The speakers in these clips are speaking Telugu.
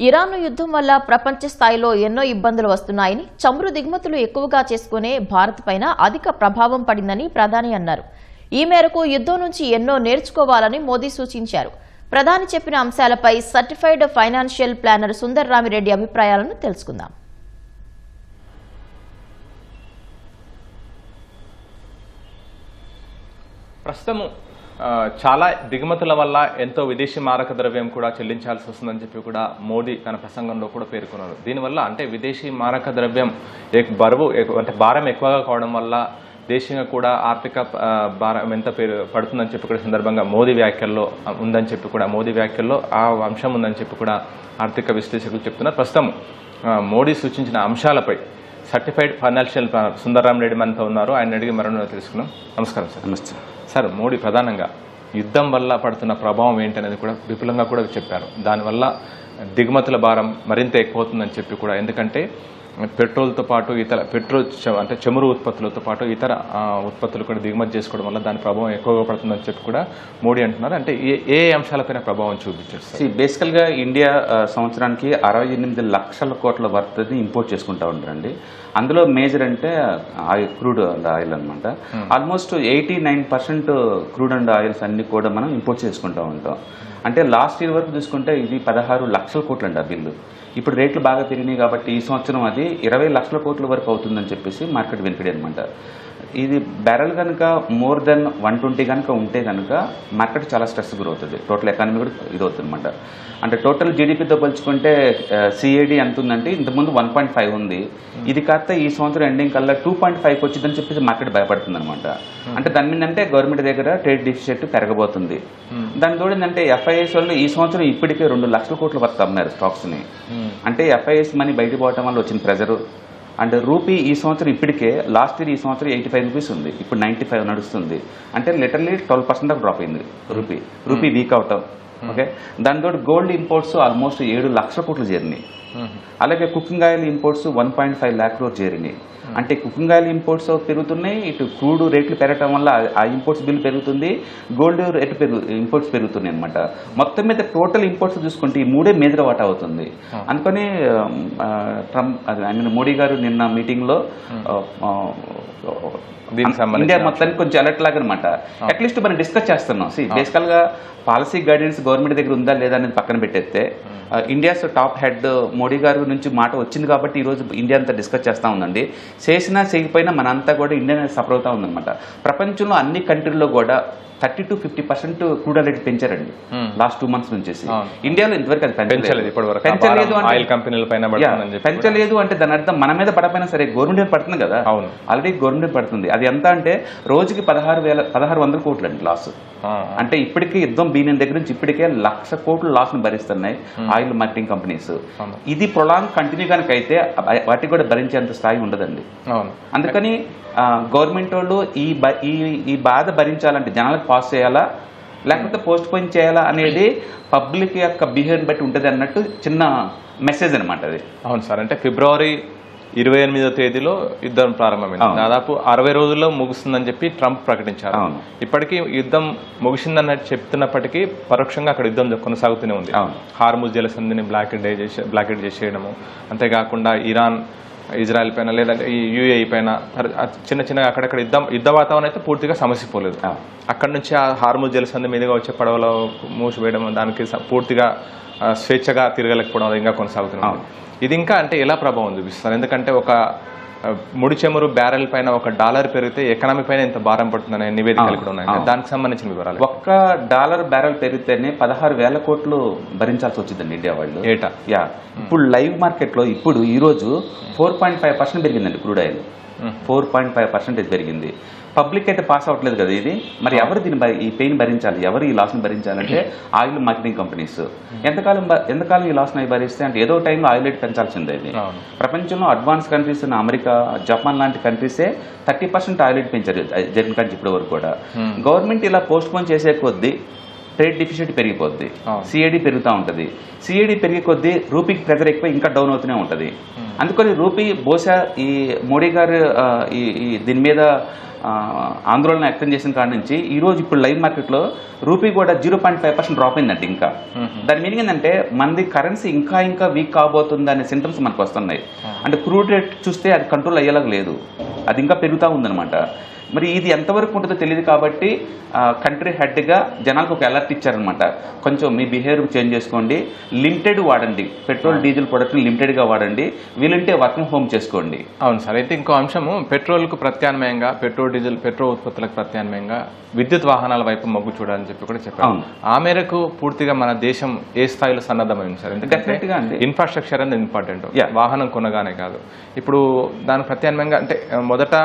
ఇరాన్ యుద్ధం వల్ల ప్రపంచ స్థాయిలో ఎన్నో ఇబ్బందులు వస్తున్నాయని, చమురు దిగుమతులు ఎక్కువగా చేసుకునే భారత్ పైన అధిక ప్రభావం పడిందని ప్రధాని అన్నారు. ఈ మేరకు యుద్ధం నుంచి ఎన్నో నేర్చుకోవాలని మోదీ సూచించారు. ప్రధాని చెప్పిన అంశాలపై certified financial planner Sundar Ramireddy అభిప్రాయాలను తెలుసుకుందాం. ప్రస్తుతం చాలా దిగుమతుల వల్ల ఎంతో విదేశీ మారక ద్రవ్యం కూడా చెల్లించాల్సి వస్తుందని చెప్పి కూడా మోదీ తన ప్రసంగంలో కూడా పేర్కొన్నారు. దీనివల్ల అంటే విదేశీ మారక ద్రవ్యం బరువు అంటే భారం ఎక్కువగా కావడం వల్ల దేశీయంగా కూడా ఆర్థిక భారం ఎంత పడుతుందని చెప్పి కూడా సందర్భంగా మోదీ వ్యాఖ్యల్లో ఉందని చెప్పి కూడా మోదీ వ్యాఖ్యల్లో ఆ అంశం ఉందని చెప్పి కూడా ఆర్థిక విశ్లేషకులు చెప్తున్నారు. ప్రస్తుతం మోడీ సూచించిన అంశాలపై certified financial planner Sundar Ramireddy మనతో ఉన్నారు. ఆయన అడిగి మరో తెలుసుకున్నాం. నమస్కారం సార్. నమస్తే సార్. మోడీ ప్రధానంగా యుద్ధం వల్ల పడుతున్న ప్రభావం ఏంటనేది కూడా విపులంగా కూడా చెప్పారు. దానివల్ల దిగుమతుల భారం మరింత ఎక్కువవుతుందని చెప్పి కూడా, ఎందుకంటే పెట్రోల్తో పాటు ఇతర అంటే చమురు ఉత్పత్తులతో పాటు ఇతర ఉత్పత్తులు కూడా దిగుమతి చేసుకోవడం వల్ల దాని ప్రభావం ఎక్కువగా పడుతుందని చెప్పి కూడా మోడీ అంటున్నారు. అంటే ఏ అంశాలపైన ప్రభావం చూపించారు? బేసికల్గా ఇండియా సంవత్సరానికి 68 లక్షల కోట్ల వర్తని ఇంపోర్ట్ చేసుకుంటా ఉంటారండి. అందులో మేజర్ అంటే క్రూడ్ అండ్ ఆయిల్ అనమాట. ఆల్మోస్ట్ 89% క్రూడ్ అండ్ ఆయిల్స్ అన్ని కూడా మనం ఇంపోర్ట్ చేసుకుంటూ ఉంటాం. అంటే లాస్ట్ ఇయర్ వరకు చూసుకుంటే ఇది 16 లక్షల కోట్లు అండి ఆ బిల్లు. ఇప్పుడు రేట్లు బాగా పెరిగినాయి కాబట్టి ఈ సంవత్సరం అది 20 లక్షల కోట్ల వరకు అవుతుందని చెప్పేసి మార్కెట్ వెనుకడి అనమాట. ఇది బ్యారెల్ కనుక మోర్ దెన్ 120 కనుక ఉంటే కనుక మార్కెట్ చాలా స్ట్రెస్ గురవుతుంది. టోటల్ ఎకానమీ కూడా ఇది అవుతుంది అనమాట. అంటే టోటల్ జీడిపితో పోల్చుకుంటే సిఏడి ఎంత ఉందంటే ఇంతకుముందు 1.5 ఉంది. ఇది కాస్త ఈ సంవత్సరం ఎండింగ్ కల్లా 2.5కి వచ్చిందని చెప్పేసి మార్కెట్ భయపడుతుంది అనమాట. అంటే దాని మీద అంటే గవర్నమెంట్ దగ్గర ట్రేడ్ డెఫిసిట్ పెరగబోతుంది. దాని తోడు ఏంటంటే ఎఫ్ఐఎస్ వాళ్ళు ఈ సంవత్సరం ఇప్పటికే 2 లక్షల కోట్ల వరకు అమ్మారు స్టాక్స్ని. అంటే ఎఫ్ఐఎస్ మనీ బయటకు పోవటం వల్ల వచ్చిన ప్రెజరు. అండ్ రూపీ ఈ సంవత్సరం ఇప్పటికే లాస్ట్ ఇయర్ ఈ సంవత్సరం 85 రూపీస్ ఉంది, ఇప్పుడు 95 నడుస్తుంది. అంటే లిటర్లీ 12% దాకా డ్రాప్ అయింది రూపీ వీక్ అవటం. ఓకే, దానితో గోల్డ్ ఇంపోర్ట్స్ ఆల్మోస్ట్ 7 లక్షల కోట్లు చేరినాయి. అలాగే cooking oil imports 1.5 lakh crore చేరినాయి. అంటే కుకింగ్ ఆయిల్ ఇంపోర్ట్స్ పెరుగుతున్నాయి, ఇటు క్రూడ్ రేట్లు పెరగటం వల్ల ఆ ఇంపోర్ట్స్ బిల్ పెరుగుతుంది, గోల్డ్ రేటు ఇంపోర్ట్స్ పెరుగుతున్నాయి అనమాట. మొత్తం మీద టోటల్ ఇంపోర్ట్స్ చూసుకుంటే ఈ మూడే మేజర్ వాటా అవుతుంది. అందుకని మోడీ గారు నిన్న మీటింగ్లో ఇండియా మొత్తానికి కొంచెం అలర్ట్ లాగా అనమాట. అట్లీస్ట్ మనం డిస్కస్ చేస్తున్నాం. బేసికల్గా పాలసీ గైడెన్స్ గవర్నమెంట్ దగ్గర ఉందా లేదా అనేది పక్కన పెట్టేస్తే ఇండియాస్ టాప్ హెడ్ మోడీ గారి నుంచి మాట వచ్చింది కాబట్టి ఈరోజు ఇండియా అంతా డిస్కస్ చేస్తూ ఉందండి. చేసినా చేయకపోయినా మనంతా కూడా ఇండియా సఫర్ అవుతూ ఉందన్నమాట. ప్రపంచంలో అన్ని కంట్రీల్లో కూడా 30 to 50% క్రూడ్ ఆయిల్ రేట్ పెంచారండి లాస్ట్ 2 months నుంచి. ఇండియాలో ఇంతవరకు అది పెంచలేదు అంటే దాని అర్థం మన మీద పడపోయినా సరే గవర్నమెంట్ మీద పడుతుంది కదా. ఆల్రెడీ గవర్నమెంట్ పడుతుంది. అది ఎంత అంటే రోజుకి 1600 కోట్లు అండి లాస్. అంటే ఇప్పటికే యుద్ధం బీనియన్ దగ్గర నుంచి ఇప్పటికే 1,00,000 కోట్లు లాస్ ను భరిస్తున్నాయి ఆయిల్ మార్కెటింగ్ కంపెనీస్. ఇది ప్రొలాంగ్ కంటిన్యూ కనుక అయితే వాటికి కూడా భరించేంత స్థాయి ఉండదండి. అందుకని గవర్నమెంట్ వాళ్ళు ఈ బాధ భరించాలంటే జనాలకు పాస్ చేయాలా లేకపోతే పోస్ట్ పోన్ చేయాలా అనేది పబ్లిక్ యొక్క బిహేవియర్ బట్టి ఉంటుంది అన్నట్టు చిన్న మెసేజ్ అనమాట అది. అవును సార్. అంటే ఫిబ్రవరి 28వ తేదీలో యుద్ధం ప్రారంభమైంది. దాదాపు 60 రోజుల్లో ముగుస్తుందని చెప్పి ట్రంప్ ప్రకటించారు. ఇప్పటికీ యుద్ధం ముగిసిందన్నట్టు చెప్తున్నప్పటికీ పరోక్షంగా అక్కడ యుద్ధం కొనసాగుతూనే ఉంది. హార్ముజ్ జలసంధిని బ్లాకెట్ చేసేయడము, అంతేకాకుండా ఇరాన్ ఇజ్రాయెల్ పైన లేదంటే ఈ యుఏఈ పైన చిన్నగా అక్కడక్కడ యుద్ధ వాతావరణం అయితే పూర్తిగా సమసిపోలేదు. అక్కడ నుంచి ఆ హార్ముజ్ జలసంధి మీదుగా వచ్చే పడవలో మూసివేయడం, దానికి పూర్తిగా స్వేచ్ఛగా తిరగలేకపోవడం ఇంకా కొనసాగుతున్నాం. ఇది ఇంకా అంటే ఎలా ప్రభావం చూపిస్తారు? ఎందుకంటే ఒక ముడి చమురు బ్యారెల్ పైన $1 పెరిగితే ఎకనామీ పైన ఎంత భారం పడుతుందనే నివేదికలు కూడా ఉన్నాయి. దానికి సంబంధించిన వివరాలు. $1 బ్యారెల్ పెరిగితేనే 16,000 కోట్లు భరించాల్సి వచ్చిందండి ఇండియా వాళ్ళు ఏటా. ఇప్పుడు లైవ్ మార్కెట్ లో ఇప్పుడు ఈ రోజు 4.5% పెరిగిందండి క్రూడ్ ఆయిల్. 4.5% పెరిగింది. పబ్లిక్ అయితే పాస్ అవ్వట్లేదు కదా ఇది. మరి ఎవరు ఈ పెయిన్ భరించాలి, ఎవరు ఈ లాస్ని భరించాలంటే ఆయిల్ మార్కెటింగ్ కంపెనీస్. ఎంతకాలం ఈ లాస్ని భరిస్తే అంటే ఏదో టైంలో ఆయిల్ రేట్ పెంచాల్సిందే. ఇది ప్రపంచంలో అడ్వాన్స్ కంట్రీస్ అమెరికా, జపాన్ లాంటి కంట్రీసే 30% ఆయిల్ రేట్ పెంచారు జరిగిన కంటే ఇప్పటి వరకు కూడా. గవర్నమెంట్ ఇలా పోస్ట్ పోన్ చేసే కొద్దీ ట్రేడ్ డెఫిసిట్ పెరిగిపోద్ది, సిఐడి పెరుగుతూ ఉంటుంది. సిఐడి పెరిగే కొద్దీ రూపీకి ప్రెజర్ ఎక్కువ ఇంకా డౌన్ అవుతూనే ఉంటుంది. అందుకని రూపీ బహుశా ఈ మోడీ గారు దీని మీద ఆందోళన వ్యక్తం చేసిన కాడ నుంచి ఈరోజు ఇప్పుడు లైవ్ మార్కెట్లో రూపీ కూడా 0.5% డ్రాప్ అయిందండి. ఇంకా దాని మీనింగ్ ఏంటంటే మనది కరెన్సీ ఇంకా వీక్ కాబోతుంది అనే సింటమ్స్ మనకు వస్తున్నాయి. అంటే క్రూడ్ రేట్ చూస్తే అది కంట్రోల్ అయ్యేలాగా లేదు, అది ఇంకా పెరుగుతూ ఉందన్నమాట. మరి ఇది ఎంతవరకు ఉంటుందో తెలియదు కాబట్టి కంట్రీ హెడ్గా జనాలకు ఒక అలర్ట్ ఇచ్చారనమాట. కొంచెం మీ బిహేవియర్ చేంజ్ చేసుకోండి, లిమిటెడ్ వాడండి, పెట్రోల్ డీజిల్ ప్రొడక్ట్ని లిమిటెడ్గా వాడండి, వీలుంటే వర్క్ ఫ్రమ్ హోమ్ చేసుకోండి. అవును సార్. అయితే ఇంకో అంశము, పెట్రోల్కు ప్రత్యామ్నాయంగా పెట్రోల్ ఉత్పత్తులకు ప్రత్యామ్నాయంగా విద్యుత్ వాహనాల వైపు మొగ్గు చూడాలని చెప్పి కూడా చెప్పారు. ఆ మేరకు పూర్తిగా మన దేశం ఏ స్థాయిలో సన్నద్ధమైంది సార్? డెఫినెట్గా అండి, ఇన్ఫ్రాస్ట్రక్చర్ అనేది ఇంపార్టెంట్. వాహనం కొనగానే కాదు, ఇప్పుడు దానికి ప్రత్యామ్నాయంగా అంటే మొదట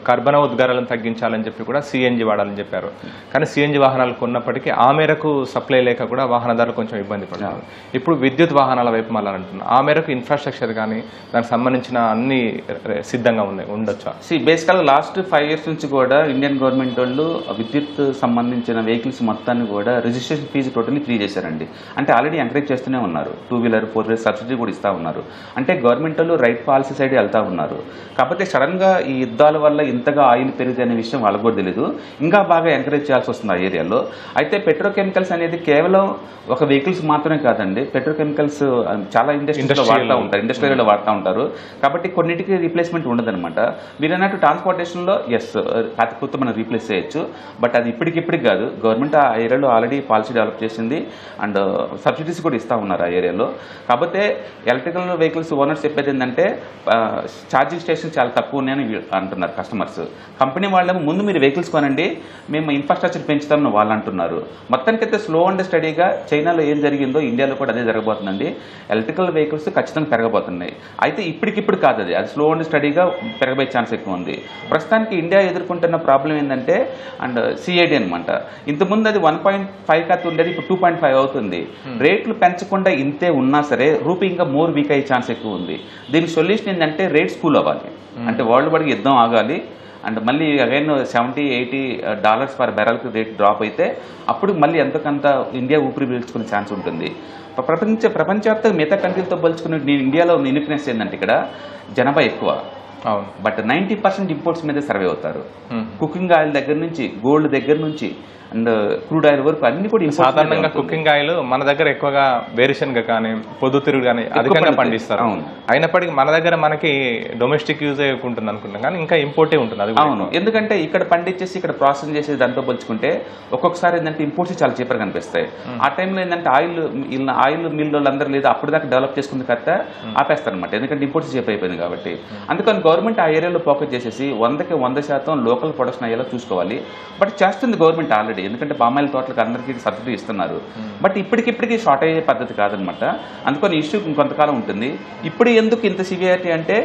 కర్బన ఉద్గారాలను తగ్గించాలని చెప్పి కూడా సిఎన్జి వాడాలని చెప్పారు. కానీ సిఎన్జి వాహనాలు కొన్నప్పటికీ ఆ మేరకు సప్లై లేక కూడా వాహనదారులు కొంచెం ఇబ్బంది పడతారు. ఇప్పుడు విద్యుత్ వాహనాల వైపు మళ్ళీ అంటున్నారు. ఆ మేరకు ఇన్ఫ్రాస్ట్రక్చర్ కానీ దానికి సంబంధించిన అన్ని సిద్ధంగా ఉండొచ్చా? బేసికల్గా లాస్ట్ 5 years నుంచి కూడా ఇండియన్ గవర్నమెంట్ వాళ్ళు విద్యుత్ సంబంధించిన వెహికల్స్ మొత్తాన్ని కూడా రిజిస్ట్రేషన్ ఫీజు టోటల్లీ ఫ్రీ చేశారండి. అంటే ఆల్రెడీ ఎంకరేజ్ చేస్తూనే ఉన్నారు. 2-wheeler 4-wheeler సబ్సిడీ కూడా ఇస్తూ ఉన్నారు. అంటే గవర్నమెంట్ వాళ్ళు రైట్ పాలసీ సైడ్ వెళ్తూ ఉన్నారు. కాకపోతే సడన్గా ఈ యుద్ధాల వల్ల ఇంతగా ఆయిల్ పెరిగింది అనే విషయం వాళ్ళకు కూడా తెలియదు. ఇంకా బాగా ఎంకరేజ్ చేయాల్సి వస్తుంది ఆ ఏరియాలో. అయితే పెట్రోకెమికల్స్ అనేది కేవలం ఒక వెహికల్స్ మాత్రమే కాదండి, పెట్రోకెమికల్స్ చాలా ఇండస్ట్రీలో వాడుతూ ఉంటారు, ఇండస్ట్రీలో వాడుతూ ఉంటారు. కాబట్టి కొన్నిటికి రీప్లేస్మెంట్ ఉండదన్నమాట. మీరు అన్నట్టు ట్రాన్స్పోర్టేషన్లో అతి కొత్త మనం రీప్లేస్ చేయొచ్చు, బట్ అది ఇప్పటికిప్పటికి కాదు. గవర్నమెంట్ ఆ ఏరియాలో ఆల్రెడీ పాలసీ డెవలప్ చేసింది అండ్ సబ్సిడీస్ కూడా ఇస్తూ ఉన్నారు ఆ ఏరియాలో. కాకపోతే ఎలక్ట్రికల్ వెహికల్స్ ఓనర్స్ చెప్పేది ఏంటంటే ఛార్జింగ్ స్టేషన్ చాలా తక్కువ ఉన్నాయని అంటున్నారు కస్టమర్స్. కంపెనీ వాళ్ళేమో ముందు మీరు వెహికల్స్ కొనండి, మేము ఇన్ఫ్రాస్ట్రక్చర్ పెంచుతామని వాళ్ళు అంటున్నారు. మొత్తానికైతే స్లో అండ్ స్టడీగా చైనాలో ఏం జరిగిందో ఇండియాలో కూడా అదే జరగబోతుందండి. ఎలక్ట్రికల్ వెహికల్స్ ఖచ్చితంగా పెరగబోతున్నాయి. అయితే ఇప్పటికిప్పుడు కాదు, అది స్లో అండ్ స్టడీగా పెరగబోయే ఛాన్స్ ఎక్కువ ఉంది. ప్రస్తుతానికి ఇండియా ఎదుర్కొంటున్న ప్రాబ్లం ఏంటంటే సిఐడి అనమాట. ఇంతకుముందు అది 1.5 కాదు ఉండేది, ఇప్పుడు 2.5 అవుతుంది. రేట్లు పెంచకుండా ఇంతే ఉన్నా సరే రూపీ ఇంకా మోర్ వీక్ అయ్యే ఛాన్స్ ఎక్కువ ఉంది. దీనికి సొల్యూషన్ ఏంటంటే రేట్స్ కూల్ అవ్వాలి. అంటే వరల్డ్ వాడికి యుద్ధం ఆగాలి అండ్ మళ్ళీ అగైన్ $70-80 పర్ బ్యారెల్కి రేట్ డ్రాప్ అయితే అప్పుడు మళ్ళీ ఎంతకంత ఇండియా ఊపిరి పీల్చుకునే ఛాన్స్ ఉంటుంది. ప్రపంచవ్యాప్తంగా మిగతా కంట్రీలతో పోల్చుకునే ఇండియాలో ఉన్న యూనిక్నెస్ ఏంటంటే ఇక్కడ జనాభా ఎక్కువ, బట్ 90% ఇంపోర్ట్స్ మీద సర్వే అవుతారు. కుకింగ్ ఆయిల్ దగ్గర నుంచి, గోల్డ్ దగ్గర నుంచి అండ్ క్రూడ్ ఆయిల్ వరకు అన్ని కూడా సాధారణంగా కుకింగ్ ఆయిల్ మన దగ్గర ఎక్కువగా వేరుశనగ కానీ పొద్దుతిరుగు కానీ అధికంగా పండిస్తారు. అయినప్పటికీ మన దగ్గర మనకి డొమెస్టిక్ యూజ్ ఉంటుంది అనుకుంటాం, కానీ ఇంకా ఇంపోర్టే ఉంటుంది. అది అవును, ఎందుకంటే ఇక్కడ పండించేసి ఇక్కడ ప్రాసెస్ చేసేది దాంతో పోల్చుకుంటే ఒక్కొక్కసారి ఏంటంటే ఇంపోర్ట్స్ చాలా చీపర్గా కనిపిస్తాయి. ఆ టైంలో ఏంటంటే ఆయిల్ మిల్ అందరూ లేదు అప్పుడు దాకా డెవలప్ చేసుకున్న కరెక్ట్ ఆపేస్తారు అనమాట, ఎందుకంటే ఇంపోర్ట్స్ చీప్ అయిపోయింది కాబట్టి. అందుకని గవర్నమెంట్ ఆ ఏరియాలో ఫోకస్ చేసేసి 100% లోకల్ ప్రొడక్షన్ అయ్యేలా చూసుకోవాలి. బట్ చేస్తుంది గవర్నమెంట్ ఆల్రెడీ, ఎందుకంటే పామాయిల్ తోటలకు అందరికీ సబ్సిడీ ఇస్తున్నారు. బట్ ఇప్పటికిప్పటికీ షార్ట్ అయ్యే పద్ధతి కాదనమాట. అందుకని ఇష్యూ ఇంకొంతకాలం ఉంటుంది. ఇప్పుడు ఎందుకు ఇంత సివియారిటీ అంటే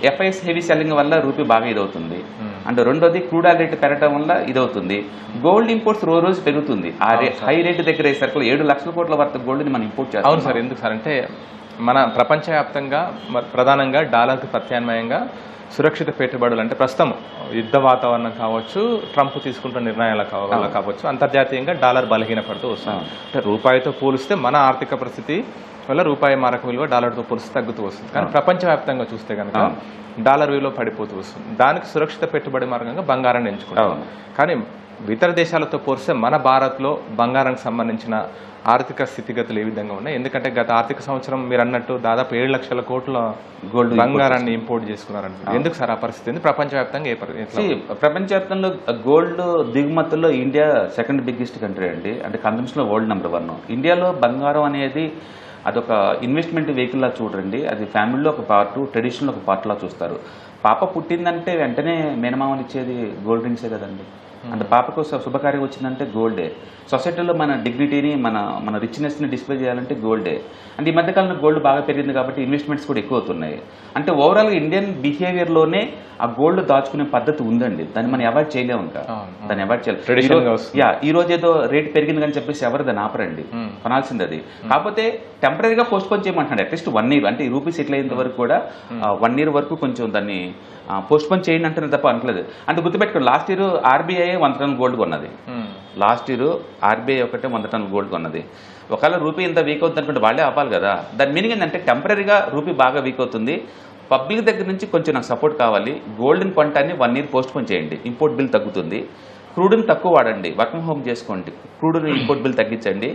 ఎఫ్ఐఎస్ హెవీ సెల్లింగ్ వల్ల రూపీ బాగా ఇదవుతుంది అండ్ రెండోది క్రూడ్ ఆయిల్ రేట్ పెరగడం వల్ల ఇదవుతుంది. గోల్డ్ ఇంపోర్ట్స్ రోజు పెరుగుతుంది. ఆ హై రేట్ దగ్గర అయ్యేసరికి 7 లక్షల కోట్ల వర్త గోల్డ్ని మనం ఇంపోర్ట్ చేస్తాం. అవును సార్. ఎందుకు సార్ అంటే మన ప్రపంచవ్యాప్తంగా ప్రధానంగా డాలర్కి ప్రత్యామ్నాయంగా సురక్షిత పెట్టుబడులు అంటే ప్రస్తుతం యుద్ధ వాతావరణం కావచ్చు, ట్రంప్ తీసుకుంటున్న నిర్ణయాల వల్ల కావచ్చు, అంతర్జాతీయంగా డాలర్ బలహీనపడుతూ వస్తుంది. అంటే రూపాయితో పోలిస్తే మన ఆర్థిక పరిస్థితి వల్ల రూపాయి మారక విలువ డాలర్తో పోలిస్తే తగ్గుతూ వస్తుంది. కానీ ప్రపంచవ్యాప్తంగా చూస్తే కనుక డాలర్ విలువ పడిపోతూ వస్తుంది. దానికి సురక్షిత పెట్టుబడి మార్గంగా బంగారాన్ని ఎంచుకుంటాం. కానీ ఇతర దేశాలతో పోలిస్తే మన భారత్లో బంగారానికి సంబంధించిన ఆర్థిక స్థితిగతులు ఏ విధంగా ఉన్నాయి? ఎందుకంటే గత ఆర్థిక సంవత్సరం మీరు అన్నట్టు దాదాపు 7 లక్షల కోట్ల గోల్డ్ బంగారాన్ని ఇంపోర్ట్ చేసుకున్నారంట. ఎందుకు సార్ ఆ పరిస్థితి? ప్రపంచవ్యాప్తంగా ప్రపంచవ్యాప్తంలో గోల్డ్ దిగుమతుల్లో ఇండియా సెకండ్ బిగ్గెస్ట్ కంట్రీ అండి. అంటే కన్సంప్షన్లో వరల్డ్ నెంబర్ 1. ఇండియాలో బంగారం అనేది అదొక ఇన్వెస్ట్మెంట్ వెహికల్లా చూడండి. అది ఫ్యామిలీలో ఒక పార్ట్, ట్రెడిషన్లో ఒక పార్ట్లా చూస్తారు. పాప పుట్టిందంటే వెంటనే మేనమామలు ఇచ్చేది గోల్డ్ రింగ్సే కదండి. అంటే పాపకు శుభకార్యం వచ్చిందంటే గోల్డే. సొసైటీలో మన డిగ్నిటీని మన రిచ్నెస్ని డిస్ప్లే చేయాలంటే గోల్డే. అంటే ఈ మధ్యకాలంలో గోల్డ్ బాగా పెరిగింది కాబట్టి ఇన్వెస్ట్మెంట్స్ కూడా ఎక్కువ అవుతున్నాయి. అంటే ఓవరాల్గా ఇండియన్ బిహేవియర్లోనే ఆ గోల్డ్ దాచుకునే పద్ధతి ఉందండి. దాన్ని మనం అవాయిడ్ చేయలేము. ఇంకా దాన్ని అవాయిడ్ చేయాలి. ఈ రోజు ఏదో రేట్ పెరిగింది అని చెప్పేసి ఎవరు దాన్ని ఆపరండి, కొనాల్సింది అది. కాకపోతే టెంపరీగా పోస్ట్పోన్ చేయమంటున్నాడు అట్లీస్ట్ 1 year. అంటే ఈ రూపీ సెటిల్ అయ్యేంత వరకు కూడా 1 year వరకు కొంచెం దాన్ని పోస్ట్పోన్ చేయండి అంటున్నారు తప్ప అనట్లేదు. అంటే గుర్తుపెట్టుకోండి, లాస్ట్ ఇయర్ ఆర్బీఐ 100 గ్రాముల గోల్డ్ కొన్నది. లాస్ట్ ఇయర్ ఆర్బీఐ ఒకటే 100 టన్నుల గోల్డ్ కొన్నది. ఒకవేళ రూపీ ఇంత వీక్ అవుతుంది అనుకుంటే వాళ్ళే ఆపాలి కదా. దాని మీనింగ్ ఏంటంటే టెంపరీగా రూపీ బాగా వీక్ అవుతుంది, పబ్లిక్ దగ్గర నుంచి కొంచెం నాకు సపోర్ట్ కావాలి, గోల్డ్ని కొనటాన్ని 1 ఇయర్ పోస్ట్ పోన్ చేయండి, ఇంపోర్ట్ బిల్ తగ్గుతుంది, క్రూడ్ని తక్కువ వాడండి, వర్క్ ఫ్రమ్ హోమ్ చేసుకోండి, క్రూడ్ని ఇంపోర్ట్ బిల్ తగ్గించండి,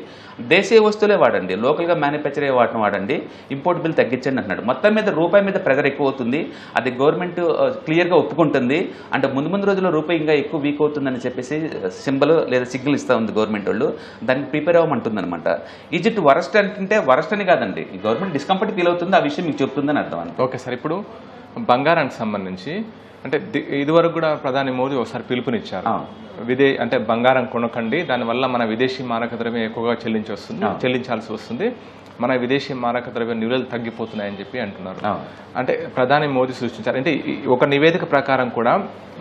దేశీయ వస్తువులే వాడండి, లోకల్గా మ్యానుఫ్యాక్చర్ అయ్యే వాటిని వాడండి, ఇంపోర్ట్ బిల్ తగ్గించండి అంటున్నాడు. మొత్తం మీద రూపాయి మీద ప్రెజర్ ఎక్కువ అవుతుంది, అది గవర్నమెంట్ క్లియర్గా ఒప్పుకుంటుంది. అంటే ముందు రోజుల్లో రూపాయి ఇంకా ఎక్కువ వీక్ అవుతుందని చెప్పేసి సింబల్ లేదా సిగ్నల్ ఇస్తూ ఉంది గవర్నమెంట్ వాళ్ళు, దానికి ప్రిపేర్ అవ్వమంటుంది అనమాట. ఈజిప్ట్ వరస్ట్ అంటే వరస్ట్ అని కాదండి, గవర్నమెంట్ డిస్కంఫర్ట్ ఫీల్ అవుతుంది, ఆ విషయం మీకు చెప్తుందని అర్థం అండి. ఓకే సార్, ఇప్పుడు బంగారానికి సంబంధించి అంటే ఇదివరకు కూడా ప్రధాని మోదీ ఒకసారి పిలుపునిచ్చారు, అంటే బంగారం కొనకండి, దానివల్ల మన విదేశీ మారక ద్రవ్యం ఎక్కువగా చెల్లించాల్సి వస్తుంది, మన విదేశీ మారక ద్రవ్య నిల్వలు తగ్గిపోతున్నాయని చెప్పి అంటున్నారు. అంటే ప్రధాని మోదీ సూచించారు. అంటే ఒక నివేదిక ప్రకారం కూడా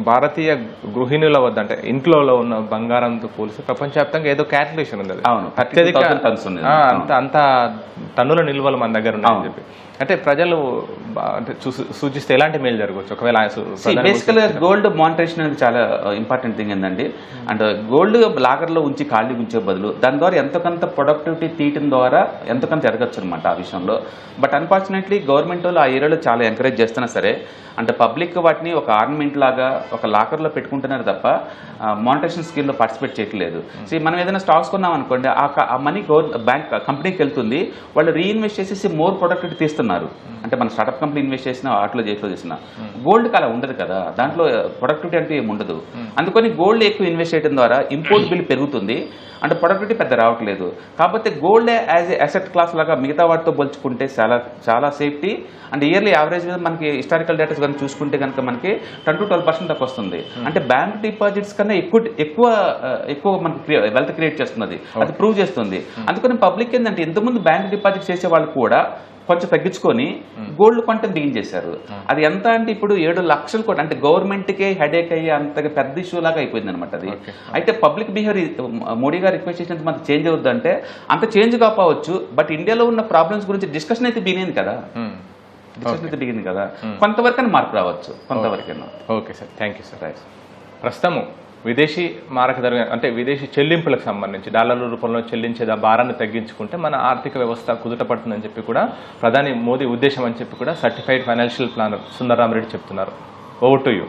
భారతీయ గృహిణుల వద్ద అంటే ఇంట్లో ఉన్న బంగారంతో పోలిస్తే ప్రపంచవ్యాప్తంగా ఏదో క్యాల్కులేషన్ ఉంది, అత్యధిక అంత టన్నుల నిల్వలు మన దగ్గర ఉన్నాయని చెప్పి. అంటే ప్రజలు అంటే సూచిస్తే ఎలాంటి మేలు జరగవచ్చు ఒకవేళ? బేసికల్గా గోల్డ్ మానిటరేషన్ అనేది చాలా ఇంపార్టెంట్ థింగ్ ఏంటండి. అంటే గోల్డ్ లాగర్లో ఉంచి ఖాళీ ఉంచే బదులు దాని ద్వారా ఎంతకంత ప్రొడక్టివిటీ తీయటం ద్వారా ఎంతకంత ఎదగచ్చు అనమాట ఆ విషయంలో. బట్ అన్ఫార్చునేట్లీ గవర్నమెంట్ వాళ్ళు ఆ ఏరియాలో చాలా ఎంకరేజ్ చేస్తున్నా సరే, అంటే పబ్లిక్ వాటిని ఒక ఆర్నమెంట్ లాగా ఒక లాకర్లో పెట్టుకుంటున్నారు తప్ప మానిటరేషన్ స్కీమ్లో పార్టిసిపేట్ చేయట్లేదు. సో మనం ఏదైనా స్టాక్స్ కొన్నాం అనుకోండి, ఆ మనీ బ్యాంక్ కంపెనీకి వెళ్తుంది, వాళ్ళు రీఇన్వెస్ట్ చేసేసి మోర్ ప్రొడక్టివిటీ తీస్తున్నారు. అంటే మన స్టార్ట్అప్ కంపెనీ ఇన్వెస్ట్ చేసిన వాటిలో చేసిన గోల్డ్కి అలా ఉండదు కదా, దాంట్లో ప్రొడక్టివిటీ అంటే ఏమి ఉండదు. అందుకని గోల్డ్ ఎక్కువ ఇన్వెస్ట్ చేయడం ద్వారా ఇంపోర్ట్ బిల్ పెరుగుతుంది, అంటే ప్రొడక్టివిటీ పెద్ద రావట్లేదు. కాకపోతే gold as a asset class లాగా మిగతా వాటితో పోల్చుకుంటే చాలా చాలా సేఫ్టీ. అండ్ ఇయర్లీ యావరేజ్ మీద మనకి హిస్టారికల్ డేటాస్ కనుక చూసుకుంటే కనుక మనకి 10 to 12% దాకా వస్తుంది. అంటే బ్యాంక్ డిపాజిట్స్ కన్నా ఎక్కువ మనకి వెల్త్ క్రియేట్ చేస్తున్నది, అది ప్రూవ్ చేస్తుంది. అందుకని పబ్లిక్ ఏంటంటే ఇంతకుముందు బ్యాంక్ డిపాజిట్ చేసే వాళ్ళు కూడా కొంచెం తగ్గించుకొని గోల్డ్ కొంటే బిగించేశారు. అది ఎంత అంటే ఇప్పుడు 7 లక్షల కోట్లు, అంటే గవర్నమెంట్కే హెడేక్ అయ్యి అంతగా పెద్ద ఇష్యూ లాగా అయిపోయింది అనమాట అది. అయితే పబ్లిక్ బిహేవియర్ మోడీ గారు రిక్వెస్ట్ చేసినంత మనకు చేంజ్ అవుద్ది అంటే అంత చేంజ్ కాకపోవచ్చు, బట్ ఇండియాలో ఉన్న ప్రాబ్లమ్స్ గురించి డిస్కషన్ అయితే బిగింది కదా, కొంతవరకైనా మార్పు రావచ్చు, కొంతవరకైనా. Okay sir, thank you sir. ప్రస్తుతము విదేశీ మారక ద్రవ్యం అంటే విదేశీ చెల్లింపులకు సంబంధించి డాలర్ల రూపంలో చెల్లించే భారాన్ని తగ్గించుకుంటే మన ఆర్థిక వ్యవస్థ కుదుటపడుతుందని చెప్పి కూడా ప్రధాని మోదీ ఉద్దేశం అని చెప్పి కూడా certified financial planner Sundar Ramareddy చెప్తున్నారు. Over to you.